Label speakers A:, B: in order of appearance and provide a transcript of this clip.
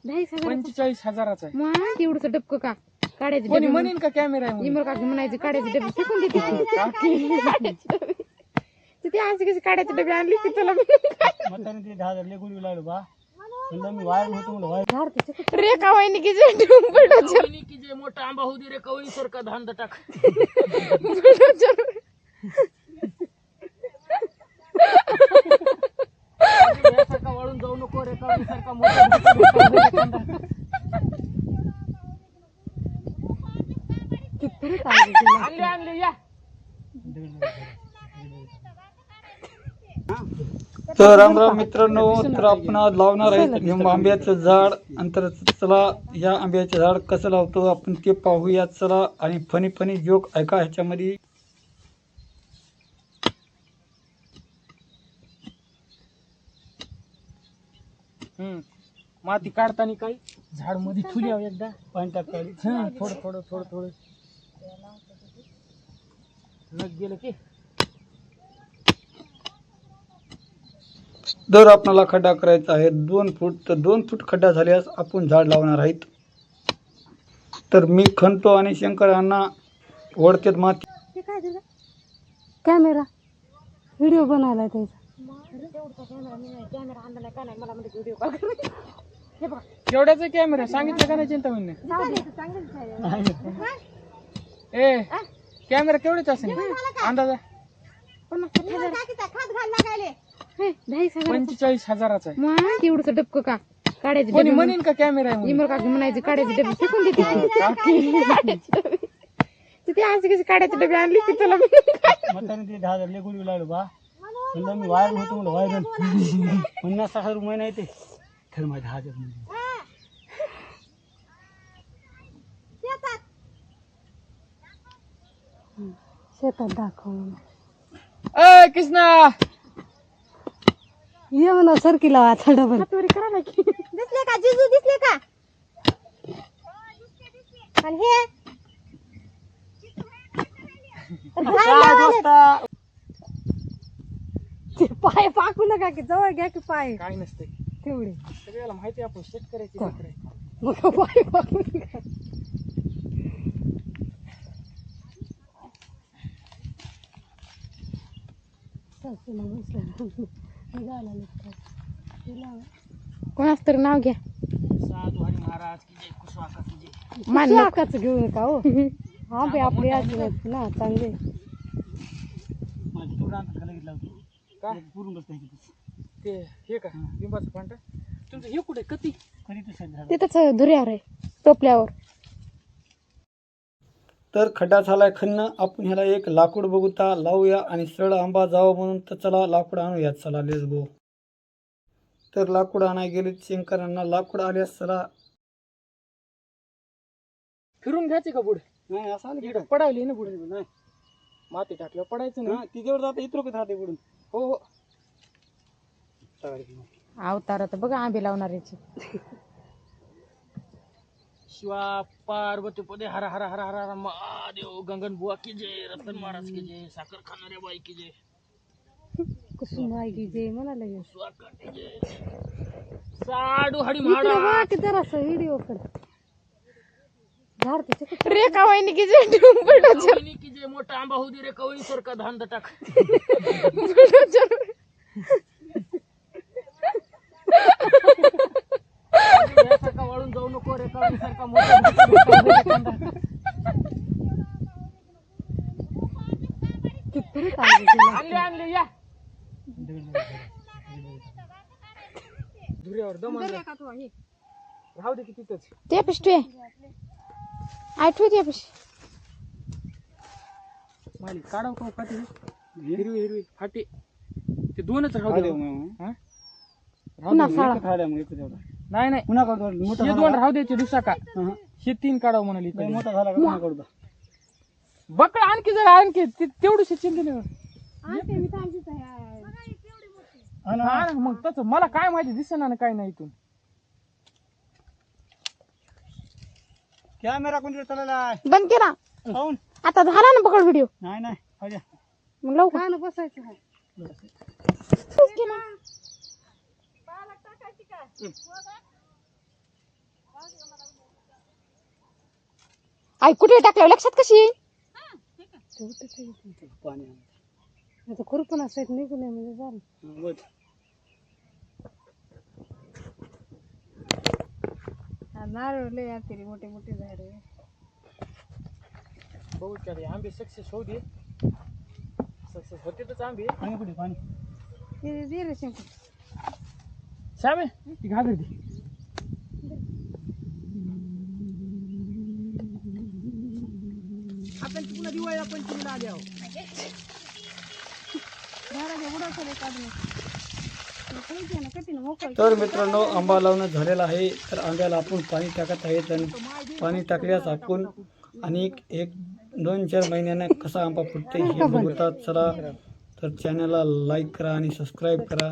A: 45,000चा आहे.
B: मग तेवढंच डबकं का काढायचं
A: कोणी म्हणेन का कॅमेरा आहे म्हणून?
B: इमर काकी म्हणायचे काढायचे डबे फेकून देते ते असे कसे काढायचे डबे आणली की तुला रेखा वहिनी की जे बुलडोजर
A: की जे मोठा आंबा होऊ दे रे कवळी सारखा धांदा टाक.
B: बुलडोजर
A: सारखा वाळून जाऊ नको रे कवळी सारखा मोठा. आणले या.
C: तर राम राम मित्रांनो, तर आपण आज लावणार आहे आंब्याचं झाड. अंतर चला या आंब्याचं झाड कसं लावतो आपण ते पाहूया चला. आणि फनी फनी जोक ऐका ह्याच्यामध्ये.
A: माती काढताना काही झाड मध्ये ठुली एकदा पाणी टाकावी. थोडं थोडं थोडं थोडं नग गेलं की
C: जर आपल्याला खड्डा करायचा आहे 2 फूट, तर 2 फूट खड्डा झाल्यास आपण झाड लावणार आहेत. तर मी खणतो आणि शंकर यांना ओढतात माती.
B: कॅमेरा व्हिडिओ बनवलाय त्याचा.
A: केवढ्याचा कॅमेरा सांगितलं का नाही चिंता म्हणणे. ए कॅमेरा केवढ्याचा असेल अंदाजा? 45,000चा आहे.
B: मग तेवढंच डबकं का काढायचे
A: कोणी म्हणेन का कॅमेरा आहे म्हणून?
B: इमर काकी म्हणायचे काढायचे डबे फेकून देते ते असे कसे काढायचे डबे आणली की तुला
C: महिना येते तर माझ्या हातात
B: शेतात दाखव
A: ए कृष्णा
B: ये म्हणा सरकी लावा आता डबल करा की दिसले का जिजू दिसले का आणि हे ते पाय पाकू नका की जवळ घ्या की पाय
A: काय नसते
B: तेवढे
A: सगळ्याला माहिती आहे आपण शेतकऱ्याची लेकरं आहे.
B: मग पाय पाकू नका कोणाच तरी नाव घ्या.
A: साधू हरी महाराज की जय कुशवाका की जय.
B: मानकाच घेऊ नका हो. हा बे आपली आजी ना चांगले
A: का ते हे का लिंबाचं पांढर तुमचं हे कुठे कधी
B: तिथंच धुऱ्यावर आहे टोपल्यावर.
C: तर खड्डा झालाय खणणं. आपण ह्याला एक लाकूड बघूता लावूया आणि सरळ आंबा जावं म्हणून. तर चला लाकूड आणूया चला लेस गो. तर लाकूड आणाय गेले शंकरांना लाकूड आल्यास चला.
A: फिरून घ्यायचे का पुढे?
C: नाही असं आलं की
A: पडायली ना पुढे नाही माती टाकल्यावर पडायचं ना.
C: ती जेवढं जाते इतरं राहते पुढून.
A: हो हो
B: अवतार तर बघा आंबे लावणार याचे.
A: शिवा पार्वती पदे हरा हरा हरा हरा हरा महादेव गंगन बुवा की जय रतन महाराज की जय साखर खाणाऱ्या बाई की जय
B: कुसुम आई की जय म्हणाला
A: स्वाका की जय साडू हडी महाराज
B: जरास व्हिडिओ कर रेखा वहिनी की जय बुलडोजर
A: की जय मोठा आंबा होऊ दे रे कवळी सारखा धांदा टाक.
B: बुलडोजर
A: सारखा वाळून जाऊ नको रे कवळी सारखा मोठा. आणले या धुऱ्यावर दम राहू दे की तिथंच.
B: ते पिष्टू आठवू ते पिश
A: माली काढाव का काठी हिरवी हिरवी फाटी ते दोनच राहू दे. नाही नाही हे 2 राहू द्यायचे दुसरा का हे 3 काढाव म्हणाली.
C: मोठा झाला का पुन्हा काढू.
A: बकळ आणखी जरा आणखी तेवढी चिंता मग तसं मला काय माहिती दिसेना ना काय नाही इथून.
C: कॅमेरा कोणती चालला
B: बंद केला आता झाला ना पकड व्हिडिओ.
C: नाही नाही
B: मग लवकर बसायचं आई कुठे टाकलं लक्षात कशी येईल
C: पाणी
B: आता खुरपून असत निघून म्हणजे झालं नारळ लय तरी मोठे मोठे झाड
A: बघू का रे, आंबे सक्सेस होऊ दे. सक्सेस होते तर आंबे.
C: पाणी कुठे पाणी
B: दे रे शंकर
A: श्याम आहे ती घागर ती. आपण पुन्हा दिवाळी आपण तिला आले आहो.
C: तर मित्रांनो आंबा लावणं झालेला आहे. तर आंब्याला आपण पाणी टाकत आहे. तर पाणी टाकल्यास आपण आणि 1-2-4 महिन्याने कसा आंबा फुटते हे बघतात. चला तर चॅनलला लाईक करा आणि सबस्क्राईब करा.